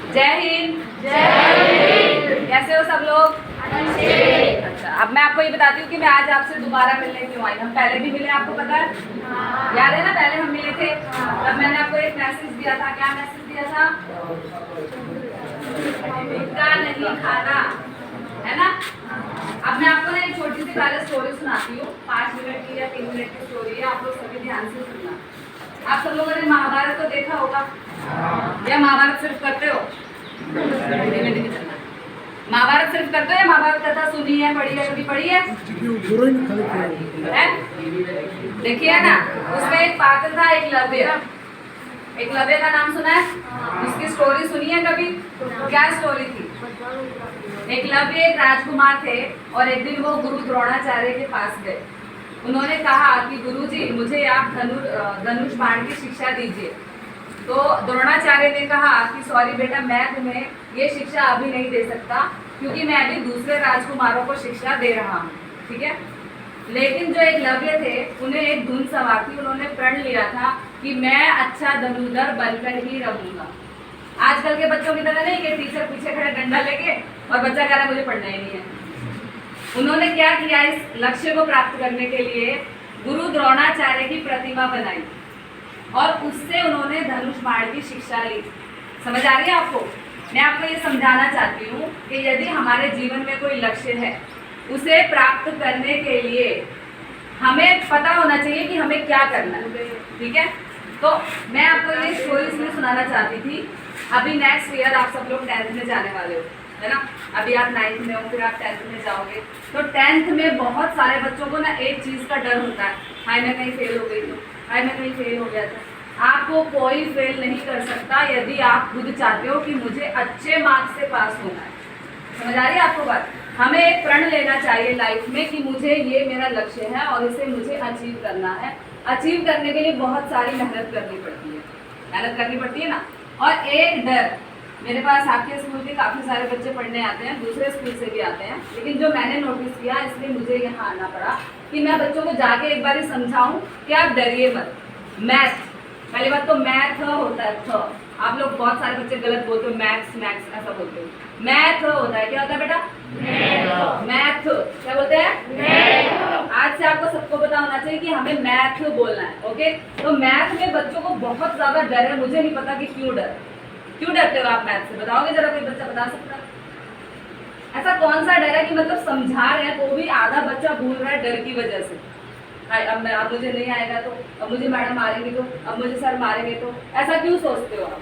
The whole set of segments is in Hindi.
जय हिंद। जय हिंद। कैसे हो सब लोग? अच्छा, अब मैं आपको ये बताती हूँ कि मैं आज आपसे दोबारा मिलने क्यों आई। हम पहले भी मिले, आपको पता है? याद है ना, पहले हम मिले थे तब मैंने आपको एक मैसेज दिया था। क्या मैसेज दिया था? गुटखा नहीं खाना, है ना? अब मैं आपको ना एक छोटी सी पहले स्टोरी सुनाती हूँ। 5 मिनट की या 3 मिनट की स्टोरी है, आप लोग सभी ध्यान से सुनना। आप सब लोगों ने महाभारत तो देखा होगा, या महाभारत सिर्फ करते हो? महाभारत सिर्फ करते हो या महाभारत कथा सुनी है, पढ़ी है, कभी पढ़ी है? देखिए ना, उसमें एक पात्र था एकलव्य। एकलव्य का नाम सुना है? उसकी स्टोरी सुनी है कभी? क्या स्टोरी थी? एकलव्य एक राजकुमार थे और एक दिन वो गुरु द्रोणाचार्य के पास गए। उन्होंने कहा कि गुरुजी, मुझे आप धनुष बाण की शिक्षा दीजिए। तो द्रोणाचार्य ने कहा कि सॉरी बेटा, मैं तुम्हें ये शिक्षा अभी नहीं दे सकता, क्योंकि मैं अभी दूसरे राजकुमारों को शिक्षा दे रहा हूँ, ठीक है? लेकिन जो एकलव्य थे, उन्हें एक धुन सवार थी। उन्होंने प्रण लिया था कि मैं अच्छा धनुर्धर बनकर ही रहूंगा। आजकल के बच्चों की तरह नहीं कि टीचर पीछे खड़े डंडा लेके और बच्चा कह रहा है मुझे पढ़ना ही नहीं है। उन्होंने क्या किया, इस लक्ष्य को प्राप्त करने के लिए गुरु द्रोणाचार्य की प्रतिमा बनाई और उससे उन्होंने धनुष बाण की शिक्षा ली। समझ आ रही है आपको? मैं आपको ये समझाना चाहती हूँ कि यदि हमारे जीवन में कोई लक्ष्य है, उसे प्राप्त करने के लिए हमें पता होना चाहिए कि हमें क्या करना है, ठीक है? तो मैं आपको ये स्टोरी इसलिए सुनाना चाहती थी। अभी नेक्स्ट ईयर आप सब लोग 10th में जाने वाले हो, है ना? अभी आप 9th में हो, फिर आप 10th में जाओगे। तो 10th में बहुत सारे बच्चों को ना एक चीज़ का डर होता है, हाय मैं कहीं फेल हो गई तो, हाय मैं कहीं फेल हो गया था। आपको कोई फेल नहीं कर सकता यदि आप खुद चाहते हो कि मुझे अच्छे मार्क्स से पास होना है। समझ आ रही है आपको बात? हमें एक प्रण लेना चाहिए लाइफ में कि मुझे ये मेरा लक्ष्य है और इसे मुझे अचीव करना है। अचीव करने के लिए बहुत सारी मेहनत करनी पड़ती है, मेहनत करनी पड़ती है ना। और एक डर, मेरे पास आपके स्कूल के काफ़ी सारे बच्चे पढ़ने आते हैं, दूसरे स्कूल से भी आते हैं, लेकिन जो मैंने नोटिस किया, इसलिए मुझे यहाँ आना पड़ा कि मैं बच्चों को जाके एक बार समझाऊं कि आप डरिए मत। मैथ, पहली बात तो मैथ होता है थ। आप लोग बहुत सारे बच्चे गलत बोलते हो, मैथ्स मैथ्स ऐसा बोलते हो। मैथ होता है, क्या होता है बेटा? मैथ। क्या बोलते हैं? आज से आपको सबको पता होना चाहिए कि हमें मैथ बोलना है, ओके? तो मैथ में बच्चों को बहुत ज़्यादा डर है। मुझे नहीं पता कि क्यों डरते हो आप मैथ से? बताओगे जरा, कोई बच्चा बता सकता है? ऐसा कौन सा डर है कि मतलब समझा रहे हैं तो भी आधा बच्चा भूल रहा है डर की वजह से। अब मुझे नहीं आएगा तो, अब मुझे मैडम मारेंगे तो, अब मुझे सर मारेंगे तो, ऐसा क्यों सोचते हो आप?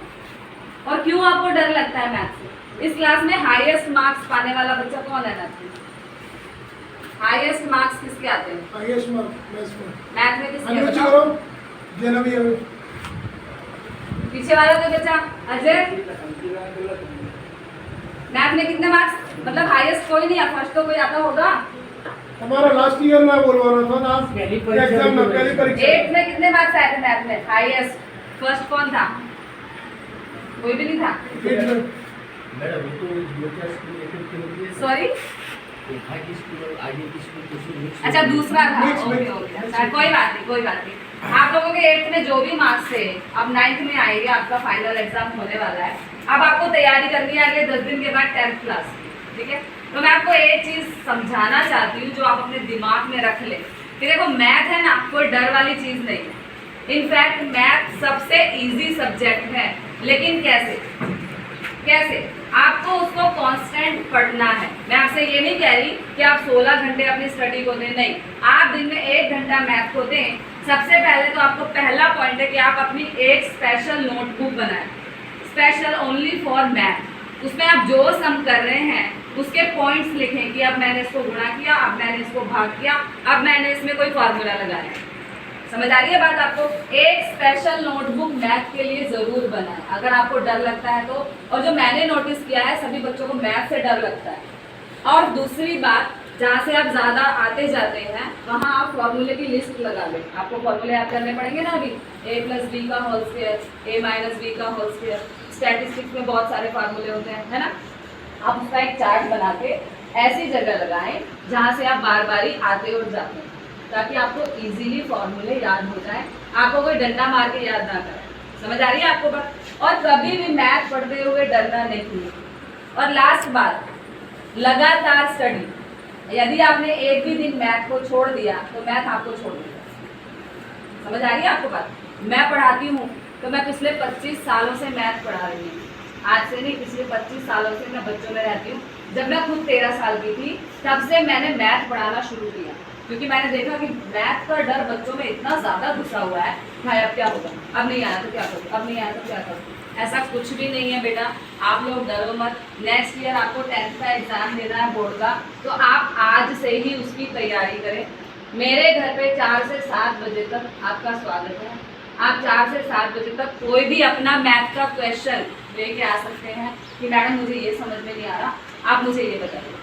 और क्यों आपको डर लगता है मैथ से? इस क्लास में हाईएस्ट मार्क्स पाने वाला बच्चा कौन है मैथ में? हाईएस्ट मार्क्स किसके आते हैं? हाईएस्ट मार्क्स मैथ में किसके? पीछे वाला तो बच्चा अजय, मैथ में कितने मार्क्स? मतलब हाईएस्ट कोई नहीं है, फर्स्ट तो कोई आता होगा। हमारा लास्ट ईयर में बोलवा रहा था ना, एग्जाम में पहली परीक्षा 8 में कितने मार्क्स आए थे मैथ में? हाईएस्ट फर्स्ट कौन था? कोई भी नहीं था। सॉरी, अच्छा दूसरा था, ओके ओके, अच्छा कोई बात नहीं। आप लोगों के 8th में जो भी मार्क्स थे, अब 9th में आएंगे, आपका फाइनल एग्जाम होने वाला है। अब आपको तैयारी करनी है अगले 10 दिन के बाद 10th क्लास, ठीक है? तो मैं आपको एक चीज़ समझाना चाहती हूँ जो आप अपने दिमाग में रख लें कि देखो, मैथ है ना, कोई डर वाली चीज़ नहीं है। इनफैक्ट मैथ सबसे ईजी सब्जेक्ट है, लेकिन कैसे? आपको उसको कांस्टेंट पढ़ना है। मैं आपसे ये नहीं कह रही कि आप 16 घंटे अपनी स्टडी को दें, नहीं, आप दिन में 1 घंटा मैथ को दें। सबसे पहले तो आपको पहला पॉइंट है कि आप अपनी एक स्पेशल नोटबुक बनाएं, स्पेशल ओनली फॉर मैथ। उसमें आप जो सम कर रहे हैं उसके पॉइंट्स लिखें कि अब मैंने इसको गुणा किया, अब मैंने इसको भाग किया, अब मैंने इसमें कोई फार्मूला लगाया। समझ आ रही है बात आपको? एक स्पेशल नोटबुक मैथ के लिए ज़रूर बनाएं अगर आपको डर लगता है तो। और जो मैंने नोटिस किया है, सभी बच्चों को मैथ से डर लगता है। और दूसरी बात, जहाँ से आप ज़्यादा आते जाते हैं वहाँ आप फॉर्मूले की लिस्ट लगा लें। आपको फॉर्मूले याद करने पड़ेंगे ना अभी, a+b का होल स्क्वायर, a-b का होल स्क्वायर। स्टैटिस्टिक्स में बहुत सारे फार्मूले होते हैं, है ना? आप उसका एक चार्ट बना के ऐसी जगह लगाएं जहाँ से आप बार बार ही आते और जाते हैं, ताकि आपको इजीली फॉर्मूले याद हो जाए, आपको कोई डंडा मार के याद ना करें। समझ आ रही है आपको बात? और कभी भी मैथ पढ़ते हुए डरना नहीं। और लास्ट बात, लगातार स्टडी। यदि आपने एक भी दिन मैथ को छोड़ दिया तो मैथ आपको छोड़ देगा। समझ आ रही है आपको बात? मैं पढ़ाती हूँ तो मैं पिछले 25 सालों से मैथ पढ़ा रही हूँ। आज से नहीं, पिछले 25 सालों से मैं बच्चों में रहती हूँ। जब मैं खुद 13 साल की थी तब से मैंने मैथ पढ़ाना शुरू किया, क्योंकि मैंने देखा कि मैथ का डर बच्चों में इतना ज़्यादा घुसा हुआ है। भाई अब क्या होगा, अब नहीं आया तो क्या करूँ, अब नहीं आया तो क्या करूँ। ऐसा कुछ भी नहीं है बेटा, आप लोग डरो मत। नेक्स्ट ईयर आपको 10th का एग्ज़ाम देना है बोर्ड का, तो आप आज से ही उसकी तैयारी करें। मेरे घर पे 4 से 7 बजे तक आपका स्वागत है। आप 4 से 7 बजे तक कोई भी अपना मैथ का क्वेश्चन लेके आ सकते हैं कि मैडम मुझे ये समझ में नहीं आ रहा, आप मुझे ये बताइए।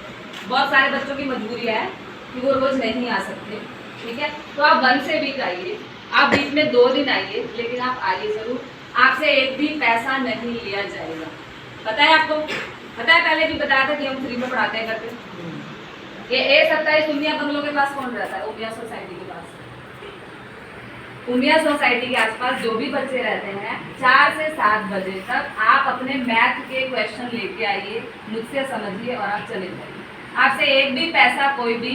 बहुत सारे बच्चों की मजबूरी है कि वो रोज़ नहीं आ सकते, ठीक है? तो आप 1 से वीक आइए, आप वीक में 2 दिन आइए, लेकिन आप आइए ज़रूर। आपसे एक भी पैसा नहीं लिया जाएगा। पता है आपको? पता है, पहले भी बताया था कि हम फ्री में पढ़ाते हैं घर पे। ये A27 उमिया बंगलों के पास कौन रहता है? उमिया सोसाइटी के पास। उमिया सोसाइटी के आसपास जो भी बच्चे रहते हैं, 4 से 7 बजे तक आप अपने मैथ के क्वेश्चन लेके आइए, मुझसे समझिए और आप चले जाइए। आपसे एक भी पैसा कोई भी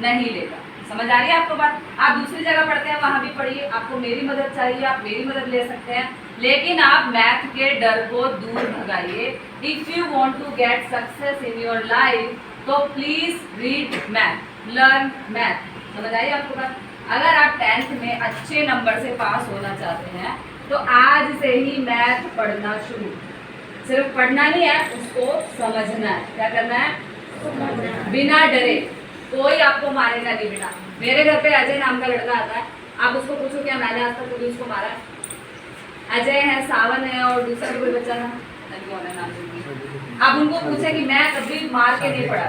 नहीं लेगा। समझ आ रही है आपको बात? आप दूसरी जगह पढ़ते हैं, वहाँ भी पढ़िए। आपको मेरी मदद चाहिए, आप मेरी मदद ले सकते हैं, लेकिन आप मैथ के डर को दूर भगाइए। If you want to get success in your life तो please read math, learn math. समझ आई आपको बात? अगर आप 10th में अच्छे नंबर से पास होना चाहते हैं तो आज से ही मैथ पढ़ना शुरू। सिर्फ पढ़ना नहीं है, उसको समझना है। क्या करना है? बिना डरे। कोई आपको मारेगा नहीं बेटा। मेरे घर पे अजय नाम का लड़का आता है, आप उसको पूछो क्या मैंने आज तक कभी उसको मारा है? अजय है, सावन है और दूसरा कोई बच्चा है, कौन है नाम? आप उनको पूछे कि मैं कभी मार के नहीं पढ़ा,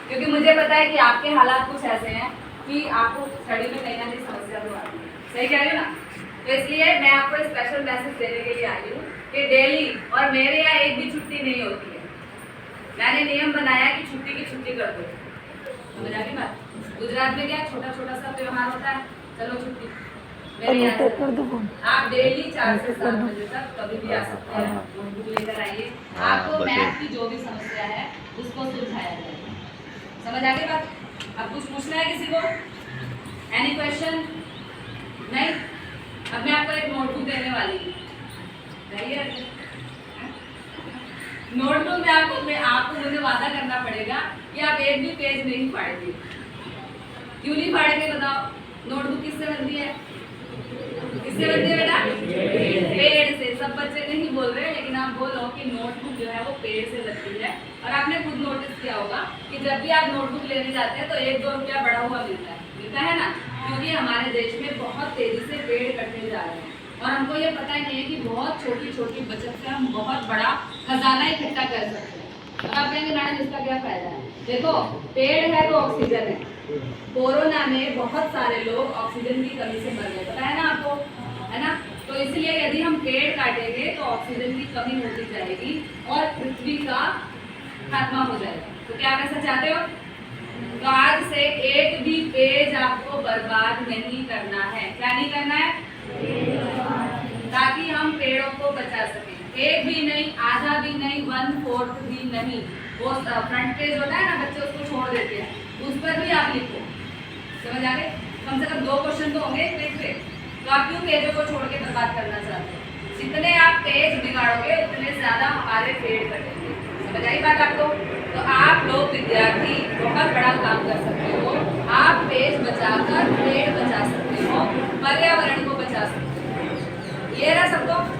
क्योंकि मुझे पता है कि आपके हालात कुछ ऐसे हैं कि आपको स्टडी में कहीं ना कहीं समस्या तो आती है। सही कह रही हूँ ना? तो इसलिए मैं आपको स्पेशल मैसेज देने के लिए आई हूँ कि डेली, और मेरे यहाँ एक भी छुट्टी नहीं होती है। मैंने नियम बनाया कि छुट्टी की छुट्टी कर दो। समझ आ गई बात? गुजरात में क्या छोटा छोटा सा त्योहार होता है, चलो छुट्टी। मेरे यहाँ आप डेली 4 से 7 बजे तक कभी भी आ सकते हैं, नोटबुक लेकर आइए। आपको मैथ की जो भी समस्या है उसको सुलझाया जाएगा। समझ आ गई बात? अब कुछ पूछना है किसी को? Any question? नहीं? अब मैं आपको एक नोटबुक देने वाली हूँ, नोटबुक में आपको मुझे वादा करना पड़ेगा कि आप एक भी पेज नहीं फाड़ेंगे। क्यों नहीं फाड़ेंगे बताओ? नोटबुक किससे बनती है? किससे बनती है बेटा? पेड़ से। सब बच्चे नहीं बोल रहे, लेकिन आप बोलो कि नोटबुक जो है वो पेड़ से बनती है। और आपने खुद नोटिस किया होगा कि जब भी आप नोटबुक लेने जाते हैं तो 1-2 रुपया बढ़ा हुआ मिलता है ना? क्योंकि हमारे देश में बहुत तेजी से पेड़ कटने जा रहे हैं और हमको ये पता ही नहीं है कि बहुत छोटी छोटी बचत से हम बहुत बड़ा खजाना इकट्ठा कर सकते हैं। और आप कहेंगे मैडम इसका क्या फायदा है? देखो, पेड़ है तो ऑक्सीजन है। कोरोना में बहुत सारे लोग ऑक्सीजन की कमी से मर गए, पता है ना आपको? है ना? तो इसलिए यदि हम पेड़ काटेंगे तो ऑक्सीजन की कमी होती जाएगी और पृथ्वी का खात्मा हो जाएगा। तो क्या आप ऐसा चाहते हो? तो आज से एक भी पेज आपको बर्बाद नहीं करना है। क्या नहीं करना है? ताकि हम पेड़ों को बचा सकें। एक भी नहीं, आधा भी नहीं, 1/4 भी नहीं। वो फ्रंट पेज होता है ना, बच्चे उसको छोड़ देते हैं, उस पर भी आप लिखो। समझ आ गए? कम से कम 2 क्वेश्चन तो होंगे पेज पे। तो आप क्यों पेजों को छोड़ के बर्बाद करना चाहते हो? जितने आप पेज बिगाड़ोगे उतने ज्यादा हमारे पेड़ कटेंगे। समझ आई बात आपको? तो आप लोग विद्यार्थी बहुत बड़ा काम कर सकते हो। आप पेज बचाकर पेड़ बचा सकते हो, पर्यावरण को बचा सकते हो। ये रहा सबको।